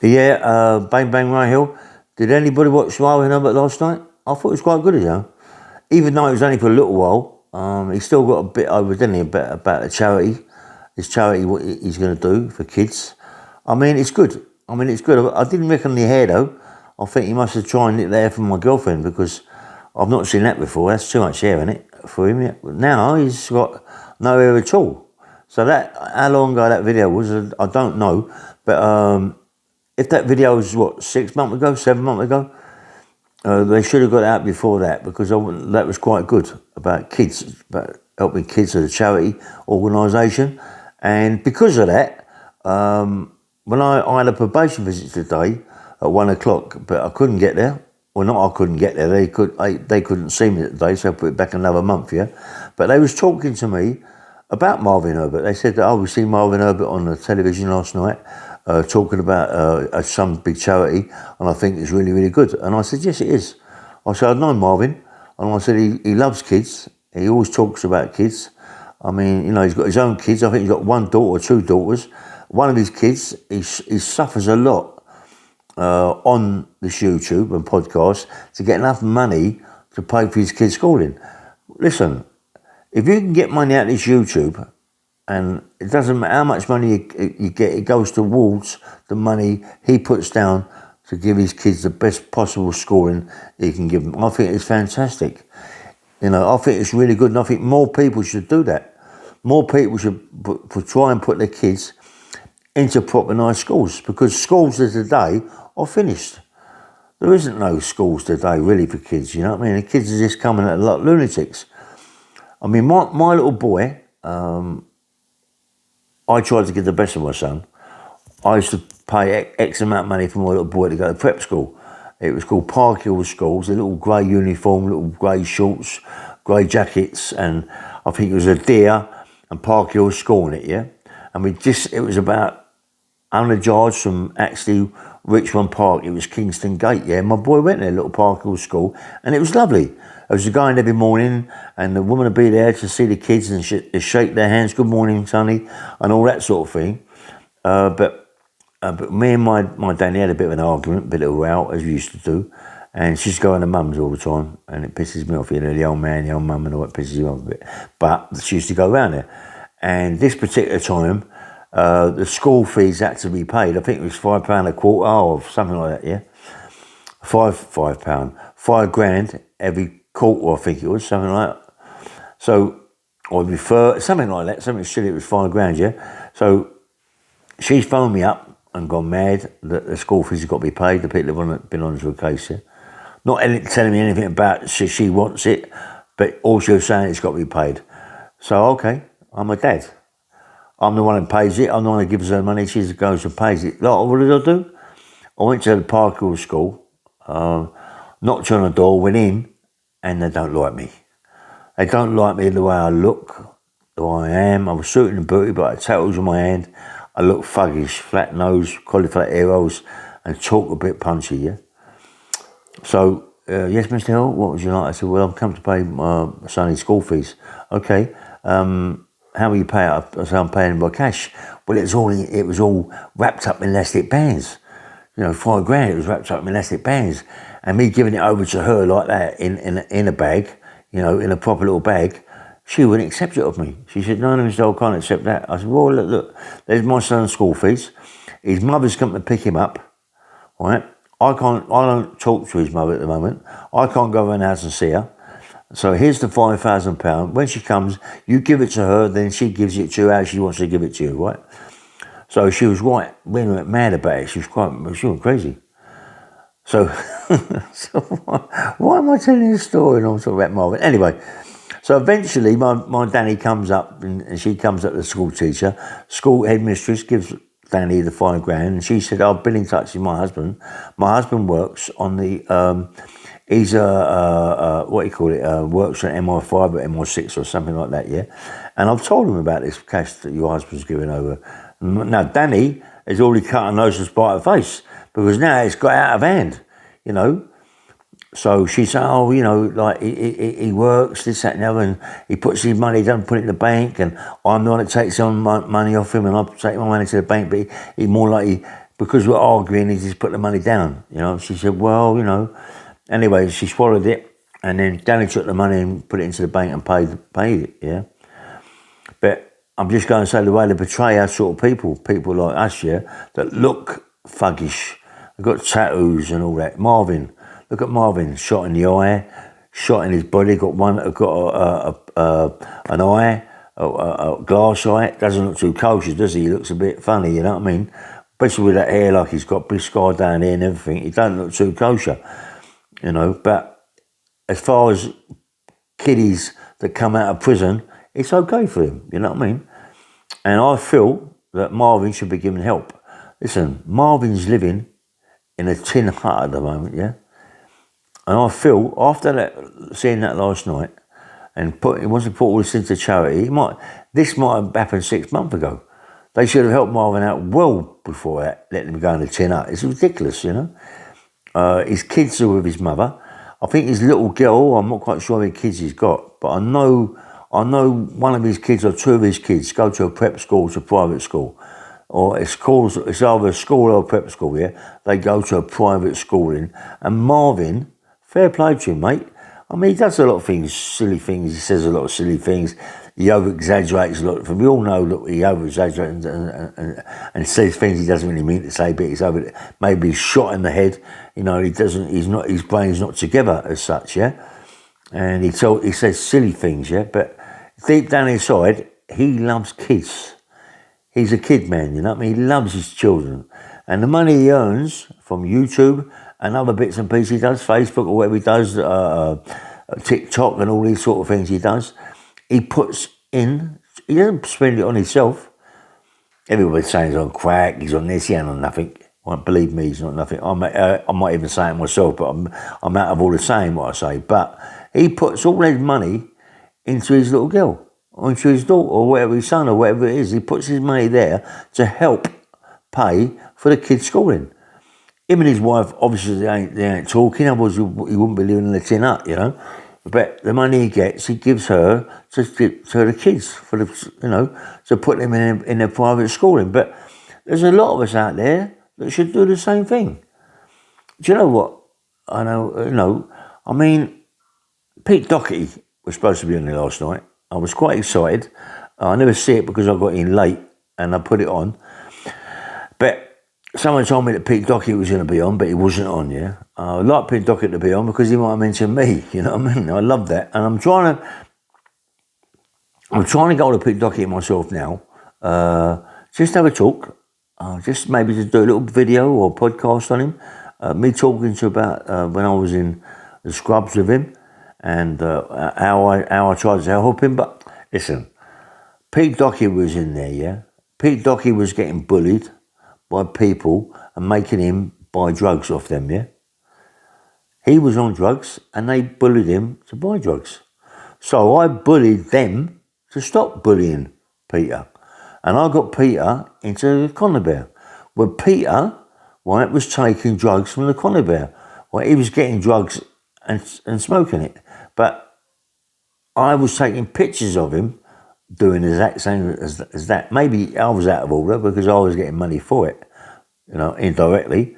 Yeah, Bang Bang Ray Hill. Did anybody watch Marvin Herbert last night? I thought it was quite good, Even though it was only for a little while, he still got a bit over, didn't he, about the charity, his charity, what he's going to do for kids. I mean, it's good. It's good. I didn't reckon the hair, though. I think he must have tried it there for my girlfriend because I've not seen that before. That's too much hair, isn't it, for him? Now he's got no hair at all. So how long ago that video was, I don't know. But if that video was, 6 months ago, 7 months ago, they should have got it out before that because that was quite good about kids, about helping kids at a charity organisation. And because of that, when I had a probation visit today at 1 o'clock, but I couldn't get there. Well, not I couldn't get there. They couldn't see me today, so I put it back another month. Yeah, but they was talking to me about Marvin Herbert. They said that we seen Marvin Herbert on the television last night. Talking about some big charity, and I think it's really, really good. And I said, yes, it is. I said, I've known Marvin, and I said, he loves kids. He always talks about kids. I mean, he's got his own kids. I think he's got one daughter or two daughters. One of his kids, he suffers a lot on this YouTube and podcast to get enough money to pay for his kids' schooling. Listen, if you can get money out of this YouTube, and it doesn't matter how much money you get, it goes towards the money he puts down to give his kids the best possible schooling he can give them. I think it's fantastic. I think it's really good, and I think more people should do that. More people should try and put their kids into proper nice schools, because schools of today are finished. There isn't no schools today really for kids, you know what I mean? The kids are just coming out like lunatics. I mean, my little boy, I tried to give the best of my son. I used to pay X amount of money for my little boy to go to prep school. It was called Park Hill Schools, a little grey uniform, little grey shorts, grey jackets, and I think it was a deer and Park Hill School in it, yeah? And it was about 100 yards from actually Richmond Park. It was Kingston Gate, yeah? My boy went there, little Park Hill School, and it was lovely. I was going every morning, and the woman would be there to see the kids and shake their hands, good morning, Sonny, and all that sort of thing. But me and my Danny had a bit of an argument, a bit of a row, as we used to do, and she's going to mum's all the time, and it pisses me off, the old man, the old mum, and all that pisses me off a bit. But she used to go around there, and this particular time, the school fees had to be paid. I think it was £5 a quarter or something like that, yeah? £5, £5,000 every quarter, I think it was, something like that. So, or something like that, something silly, it was £5,000, yeah? So, she's phoned me up and gone mad that the school fees have got to be paid, the people have been on to a case, yeah? Not telling me anything about she wants it, but all she was saying it's got to be paid. So, okay, I'm a dad. I'm the one who pays it, I'm the one who gives her money, she goes and pays it. Like, what did I do? I went to the Park Hill School, knocked on the door, went in, and they don't like me. They don't like me the way I look, the way I am. I was suited and booted, but I had tattles on my hand. I look thuggish, flat nose, cauliflower ear rolls, and talk a bit punchy, yeah? So, yes, Mr. Hill, what would you like? I said, well, I've come to pay my son's school fees. Okay, how will you pay it? I said, I'm paying by cash. Well, it was all wrapped up in elastic bands. £5,000, it was wrapped up in elastic bands. And me giving it over to her like that in a bag, in a proper little bag, she wouldn't accept it of me. She said, no, Mr. Hill, I can't accept that. I said, well, look, there's my son's school fees. His mother's come to pick him up, right? I don't talk to his mother at the moment. I can't go around the house and see her. So here's the £5,000. When she comes, you give it to her, then she gives it to you how she wants to give it to you, right? So she was right, we went mad about it. She went crazy. So, why am I telling this story? And I'm talking about Marvin. Anyway, so eventually my Danny comes up, and she comes up to the school teacher. School headmistress gives Danny the £5,000, and she said, I've been in touch with my husband. My husband works on the... He's works at MI5 or MI6 or something like that, yeah? And I've told him about this cash that your husband's giving over. Now, Danny has already cut her nose to spite her face, because now it's got out of hand, So she said, like he works, this, that and the other, and he puts his money, he doesn't put it in the bank, and I'm the one that takes on my money off him, and I take my money to the bank, but he more like he because we're arguing, he just put the money down. She said, well, Anyway, she swallowed it, and then Danny took the money and put it into the bank and paid it. Yeah. But I'm just going to say the way they portray our sort of people like us, that look thuggish. They've got tattoos and all that. Marvin, look at Marvin, shot in the eye, shot in his body. Got an eye, a glass eye. Doesn't look too kosher, does he? He looks a bit funny. You know what I mean? Especially with that hair, like he's got big scar down here and everything. He don't look too kosher, But as far as kiddies that come out of prison, it's okay for him. You know what I mean? And I feel that Marvin should be given help. Listen, Marvin's living in a tin hut at the moment, yeah? And I feel, after seeing that last night, and once he put all this into charity, this might have happened 6 months ago. They should have helped Marvin out well before that, letting him go in a tin hut. It's ridiculous, His kids are with his mother. I think his little girl, I'm not quite sure how many kids he's got, but I know one of his kids or two of his kids go to a prep school, to a private school. Or it's either a school or a prep school, yeah? They go to a private schooling. And Marvin, fair play to him, mate. I mean, he does a lot of things, silly things. He says a lot of silly things. He over-exaggerates a lot. We all know that he over-exaggerates and says things he doesn't really mean to say, but maybe he's shot in the head. His brain's not together as such, yeah? And he says silly things, yeah? But deep down inside, he loves kids. He's a kid man, you know what I mean? He loves his children. And the money he earns from YouTube and other bits and pieces he does, Facebook or whatever he does, TikTok and all these sort of things he does, he puts in, he doesn't spend it on himself. Everybody's saying he's on crack, he's on this, he ain't on nothing. Won't believe me, he's not nothing. I might even say it myself, but I'm out of all the saying what I say. But he puts all his money into his little girl, or into his daughter, or whatever, his son, or whatever it is. He puts his money there to help pay for the kids' schooling. Him and his wife, obviously, they ain't talking, otherwise he wouldn't be living in the tin hut, But the money he gets, he gives her to the kids, to put them in a private schooling. But there's a lot of us out there that should do the same thing. Do you know what? I know, I mean, Pete Doherty was supposed to be on there last night. I was quite excited. I never see it because I got in late and I put it on. But someone told me that Pete Doherty was going to be on, but he wasn't on, yeah? I'd like Pete Doherty to be on because he might mention me, you know what I mean? I love that. And I'm trying to go to Pete Doherty myself now. Just have a talk. Just maybe to do a little video or podcast on him. Me talking to about when I was in the scrubs with him and how I tried to help him. But listen, Pete Doherty was in there, yeah? Pete Doherty was getting bullied by people and making him buy drugs off them, yeah? He was on drugs and they bullied him to buy drugs. So I bullied them to stop bullying Peter. And I got Peter into the Conner Bear. Where Peter, was taking drugs from the Conner Bear. He was getting drugs and smoking it. But I was taking pictures of him doing the exact same as that. Maybe I was out of order because I was getting money for it, indirectly.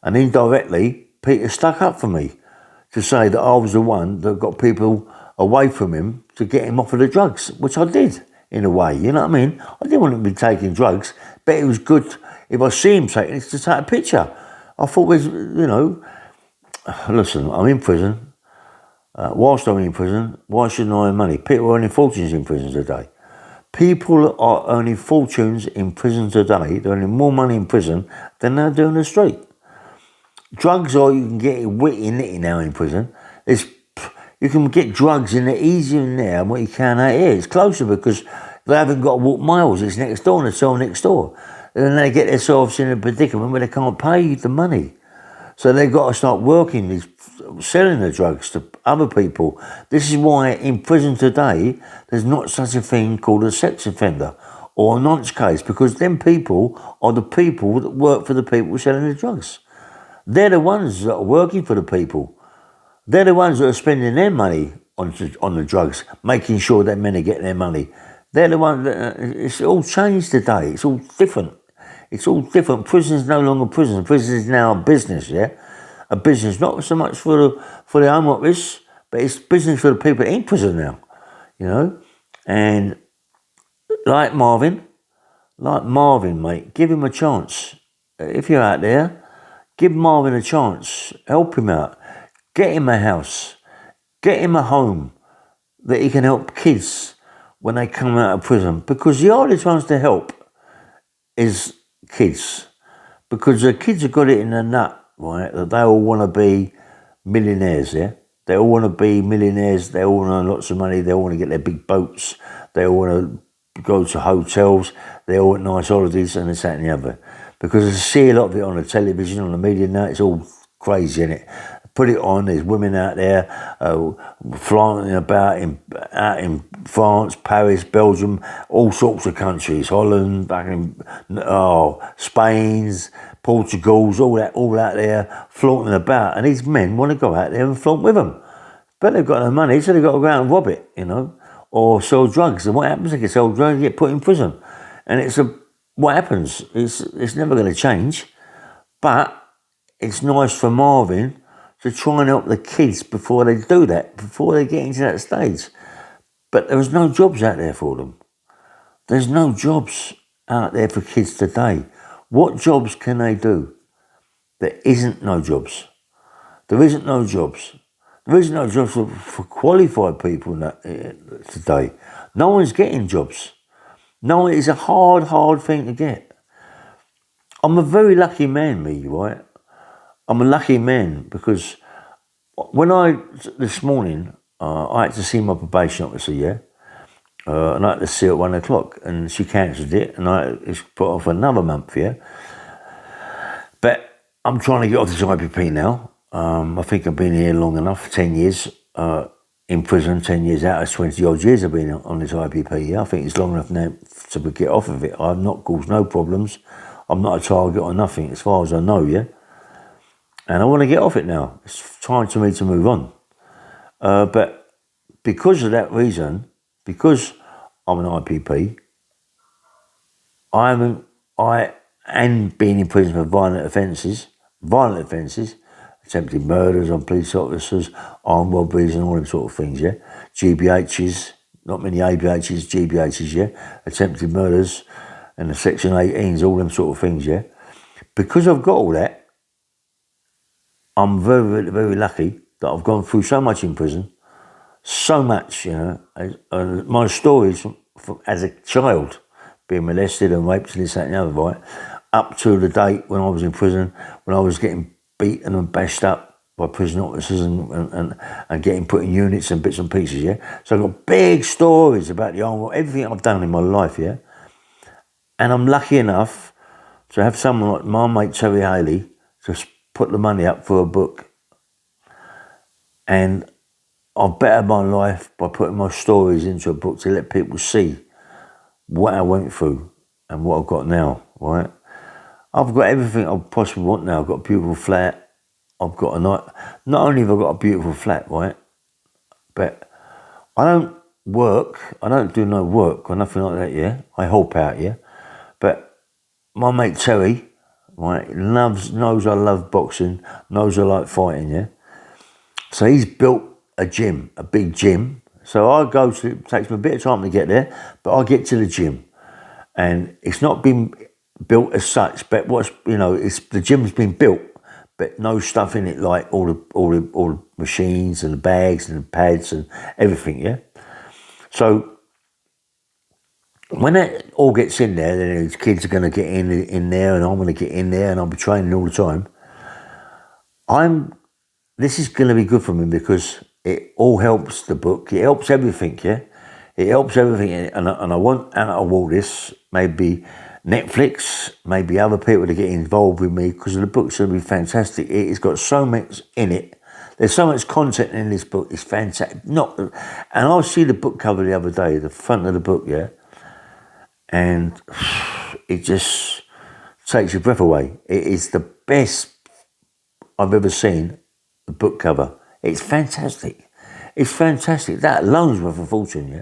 And indirectly, Peter stuck up for me to say that I was the one that got people away from him to get him off of the drugs, which I did. In a way, you know what I mean? I didn't want him to be taking drugs, but it was good if I see him taking it to take a picture. I thought, listen, I'm in prison. Whilst I'm in prison, why shouldn't I earn money? People are earning fortunes in prison today. People are earning fortunes in prison today. They're earning more money in prison than they're doing in the street. Drugs are, you can get it witty-nitty now in prison. You can get drugs in there easier in there than what you can out here. It's closer because they haven't got to walk miles. It's next door and they sell next door. And then they get themselves in a predicament where they can't pay the money. So they've got to start working, selling the drugs to other people. This is why in prison today, there's not such a thing called a sex offender or a nonce case, because them people are the people that work for the people selling the drugs. They're the ones that are working for the people. They're the ones that are spending their money on the drugs, making sure that men are getting their money. They're the ones that, it's all changed today. It's all different. It's all different. Prison's no longer prison. Prison is now a business, yeah? A business, not so much for the Home Office, but it's business for the people in prison now, you know? And like Marvin, mate, give him a chance. If you're out there, give Marvin a chance. Help him out. Get him a house. Get him a home that he can help kids when they come out of prison. Because the hardest ones to help is kids. Because the kids have got it in their nut, right, that they all want to be millionaires, yeah? They all want to be millionaires. They all want to earn lots of money. They all want to get their big boats. They all want to go to hotels. They all want nice holidays and this, that and the other. Because I see a lot of it on the television, on the media now. It's all crazy, isn't it? Put it on. There's women out there flying about out in France, Paris, Belgium, all sorts of countries, Holland, Spain's, Portugal's, all out there flaunting about. And these men want to go out there and flaunt with them. But they've got no money, so they've got to go out and rob it, you know, or sell drugs. And what happens? They can sell drugs and get put in prison. And what happens? It's never going to change. But it's nice for Marvin to try and help the kids before they do that, before they get into that stage. But there was no jobs out there for them. There's no jobs out there for kids today. What jobs can they do? There isn't no jobs. There isn't no jobs. There isn't no jobs for qualified people today. No one's getting jobs. No, it's a hard thing to get. I'm a very lucky man, right? I'm a lucky man because this morning, I had to see my probation officer, yeah? And I had to see at 1 o'clock, and she cancelled it, and it's put off another month, yeah? But I'm trying to get off this IPP now. I think I've been here long enough, 10 years in prison, 10 years out of 20 odd years I've been on this IPP, yeah? I think it's long enough now to get off of it. I've not caused no problems. I'm not a target or nothing, as far as I know, yeah? And I want to get off it now. It's time for me to move on. But because of that reason, because I'm an IPP, I am being in prison for violent offences, attempted murders on police officers, armed robberies and all them sort of things, yeah? GBHs, not many ABHs, GBHs, yeah? Attempted murders and the Section 18s, all them sort of things, yeah? Because I've got all that, I'm very, very, very lucky that I've gone through so much in prison, so much, you know. And my stories from as a child, being molested and raped and this, that and the other, right, up to the date when I was in prison, when I was getting beaten and bashed up by prison officers and getting put in units and bits and pieces, yeah. So I've got big stories about everything I've done in my life, yeah. And I'm lucky enough to have someone like my mate Terry Haley to put the money up for a book. And I've bettered my life by putting my stories into a book to let people see what I went through and what I've got now, right? I've got everything I possibly want now. I've got a beautiful flat. I've got not only have I got a beautiful flat, right, but I don't work. I don't do no work or nothing like that, yeah? I help out, yeah? But my mate Terry, right, knows I love boxing, knows I like fighting, yeah? So he's built a gym, a big gym. So it takes me a bit of time to get there, but I get to the gym. And it's not been built as such, but the gym's been built, but no stuff in it like all the machines and the bags and the pads and everything, yeah? So when that all gets in there, then these kids are going to get in there, and I'm going to get in there, and I'll be training all the time. This is going to be good for me because it all helps the book. It helps everything, yeah? It helps everything. And I want Anna to walk this, maybe Netflix, maybe other people to get involved with me because the book's going to be fantastic. It's got so much in it. There's so much content in this book. It's fantastic. And I see the book cover the other day, the front of the book, yeah? And it just takes your breath away. It is the best I've ever seen, the book cover. It's fantastic. It's fantastic. That alone's worth a fortune, yeah?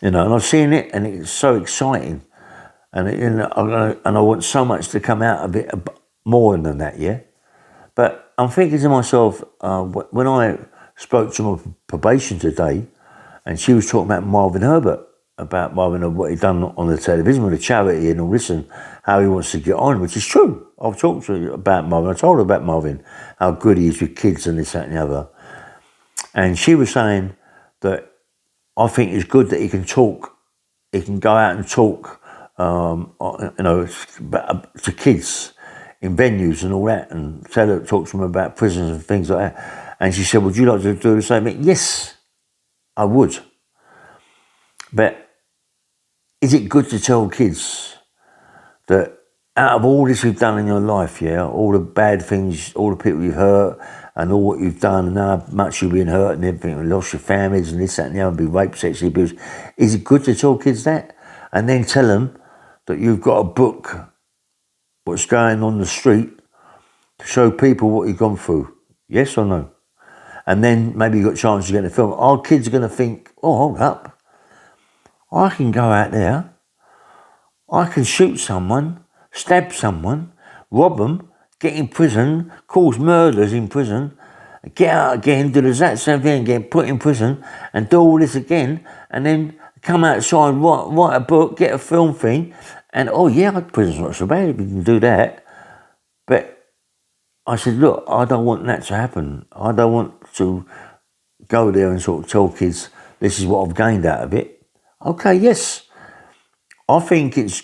You know, and I've seen it and it's so exciting. and I want so much to come out of it, more than that, yeah. But I'm thinking to myself, when I spoke to my probation today, and she was talking about Marvin Herbert, what he'd done on the television with the charity and all this, and how he wants to get on, which is true. I've talked to her about Marvin. I told her about Marvin, how good he is with kids and this, that, and the other. And she was saying that I think it's good that he can talk. He can go out and talk, to kids in venues and all that, and talk to them about prisons and things like that. And she said, "Would you like to do the same thing?" Yes, I would. But is it good to tell kids that out of all this you've done in your life, yeah, all the bad things, all the people you've hurt, and all what you've done, and how much you've been hurt and everything, and lost your families and this, that, and the other, been raped, sexually abused, is it good to tell kids that? And then tell them that you've got a book, what's going on the street, to show people what you've gone through? Yes or no? And then maybe you've got a chance to get in a film. Our kids are going to think, oh, hold up. I can go out there, I can shoot someone, stab someone, rob them, get in prison, cause murders in prison, get out again, do the exact same thing, get put in prison, and do all this again, and then come outside, write a book, get a film thing, and oh yeah, prison's not so bad if you can do that. But I said, look, I don't want that to happen. I don't want to go there and sort of tell kids, this is what I've gained out of it. Okay, yes. I think it's,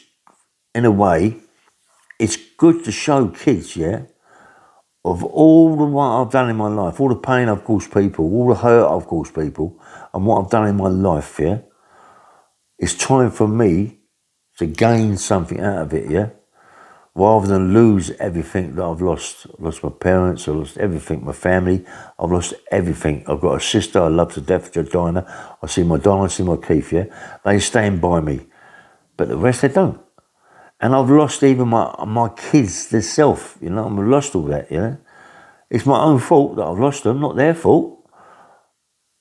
in a way, it's good to show kids, yeah, of all the what I've done in my life, all the pain I've caused people, all the hurt I've caused people, and what I've done in my life, yeah. It's time for me to gain something out of it, yeah, rather than lose everything that I've lost. I lost my parents, I lost everything, my family, I've lost everything. I've got a sister I love to death, Jordana. I see my Donna, I see my Keith, yeah. They stand by me, but the rest they don't. And I've lost even my kids themselves, you know. I've lost all that, you know. It's my own fault that I've lost them, not their fault.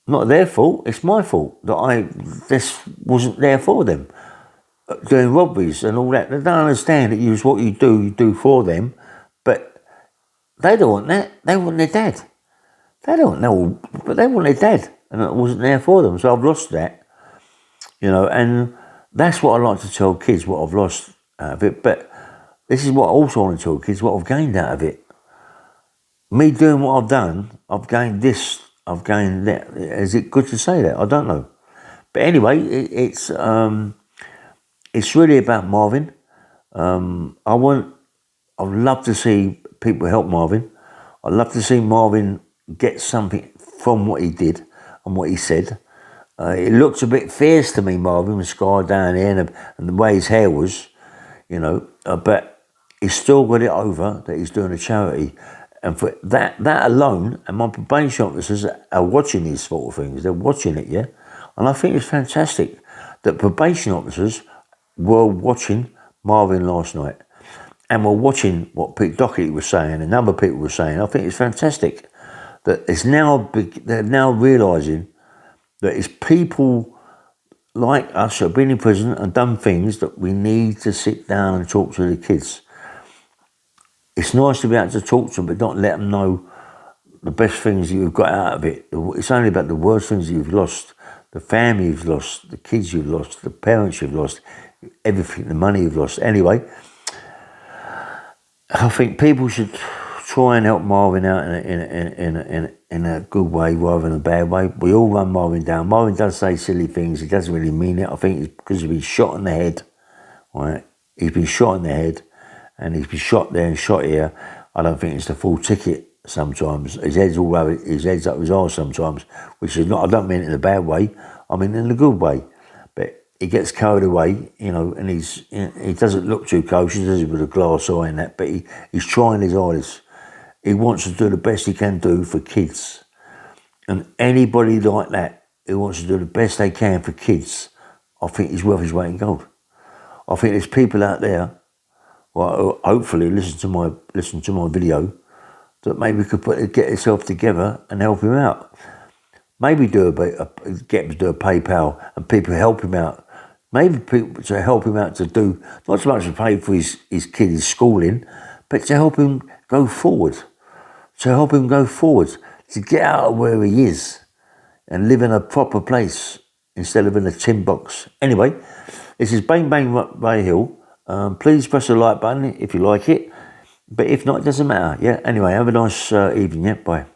Not their fault, it's my fault that this wasn't there for them. Doing robberies and all that. They don't understand that what you do for them, but they don't want that. They want their dad. They don't know, but they want their dad, and it wasn't there for them. So I've lost that, you know, and that's what I like to tell kids, what I've lost out of it. But this is what I also want to tell kids, what I've gained out of it. Me doing what I've done, I've gained this, I've gained that. Is it good to say that? I don't know. But anyway, it's really about Marvin. I'd love to see people help Marvin. I'd love to see Marvin get something from what he did and what he said. It looks a bit fierce to me, Marvin, with scar down here and the way his hair was, you know. But he's still got it over that he's doing a charity. And for that alone, and my probation officers are watching these sort of things. They're watching it, yeah. And I think it's fantastic that probation officers were watching Marvin last night, and were watching what Pete Doherty was saying and other people were saying. I think it's fantastic that they're now realising that it's people like us who have been in prison and done things that we need to sit down and talk to the kids. It's nice to be able to talk to them, but not let them know the best things that you've got out of it. It's only about the worst things that you've lost, the family you've lost, the kids you've lost, the parents you've lost, everything, the money you've lost. Anyway, I think people should try and help Marvin out in a good way rather than a bad way. We all run Marvin down. Marvin does say silly things. He doesn't really mean it. I think it's because he's been shot in the head. Right? He's been shot in the head. And he's been shot there and shot here. I don't think it's the full ticket sometimes. His head's all over, his head's up his arse sometimes, which is not, I don't mean it in a bad way, I mean in a good way. But he gets carried away, you know, and he doesn't look too kosher, he does it with a glass eye and that, but he's trying his hardest. He wants to do the best he can do for kids. And anybody like that who wants to do the best they can for kids, I think he's worth his weight in gold. I think there's people out there, well, hopefully listen to my video, that maybe could get himself together and help him out. Maybe get him to do a PayPal and people help him out maybe people to help him out to do, not so much to pay for his kid's schooling, but to help him go forward. To get out of where he is and live in a proper place instead of in a tin box. Anyway, this is Bang Bang Ray Hill. Please press the like button if you like it. But if not, it doesn't matter. Yeah. Anyway, have a nice evening. Yeah. Bye.